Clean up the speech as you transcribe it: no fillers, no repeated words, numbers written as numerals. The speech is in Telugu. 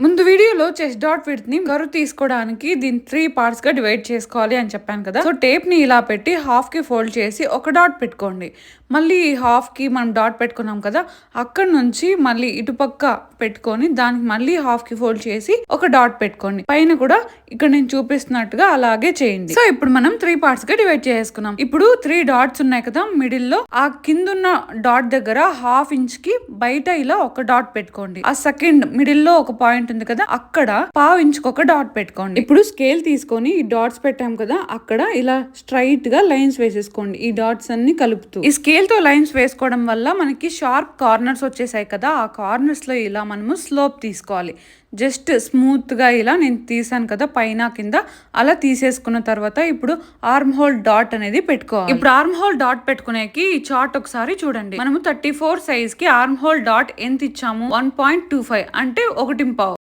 ముందు వీడియోలో చెస్ట్ డాట్ విడ్త్ ని కరువు తీసుకోవడానికి దీన్ని 3 పార్ట్స్ గా డివైడ్ చేసుకోవాలి అని చెప్పాను కదా. సో టేప్ ని ఇలా పెట్టి హాఫ్ కి ఫోల్డ్ చేసి ఒక డాట్ పెట్టుకోండి. మళ్ళీ ఈ హాఫ్ కి మనం డాట్ పెట్టుకున్నాం కదా, అక్కడ నుంచి మళ్ళీ ఇటుపక్క పెట్టుకొని దానికి మళ్ళీ హాఫ్ కి ఫోల్డ్ చేసి ఒక డాట్ పెట్టుకోండి. పైన కూడా ఇక్కడ నేను చూపిస్తున్నట్టుగా అలాగే చేయండి. సో ఇప్పుడు మనం 3 పార్ట్స్ గా డివైడ్ చేసుకున్నాం. ఇప్పుడు 3 డాట్స్ ఉన్నాయి కదా, మిడిల్ లో ఆ కిందున్న డాట్ దగ్గర హాఫ్ ఇంచ్ కి బయట ఇలా ఒక డాట్ పెట్టుకోండి. ఆ సెకండ్ మిడిల్ లో ఒక పాయింట్ ఉంది కదా, అక్కడ పావు ఇంచుకు ఒక డాట్ పెట్టుకోండి. ఇప్పుడు స్కేల్ తీసుకొని ఈ డాట్స్ పెట్టాం కదా, అక్కడ ఇలా స్ట్రైట్ గా లైన్స్ వేసేసుకోండి. ఈ డాట్స్ అన్ని కలుపుతూ ఈ స్కేల్ తో లైన్స్ వేసుకోవడం వల్ల మనకి షార్ప్ కార్నర్స్ వచ్చేసాయి కదా, ఆ కార్నర్స్ లో ఇలా మనము స్లోప్ తీసుకోవాలి. జస్ట్ స్మూత్ గా ఇలా నేను తీసాను కదా పైన కింద, అలా తీసేసుకున్న తర్వాత ఇప్పుడు ఆర్మ్ హోల్ డాట్ అనేది పెట్టుకోవాలి. ఇప్పుడు ఆర్మ్ హోల్ డాట్ పెట్టుకునేకి ఈ చార్ట్ ఒకసారి చూడండి. మనము 34 సైజ్ కి ఆర్మ్ హోల్ డాట్ ఎంత ఇచ్చాము, 1.25 అంటే 1 పావు.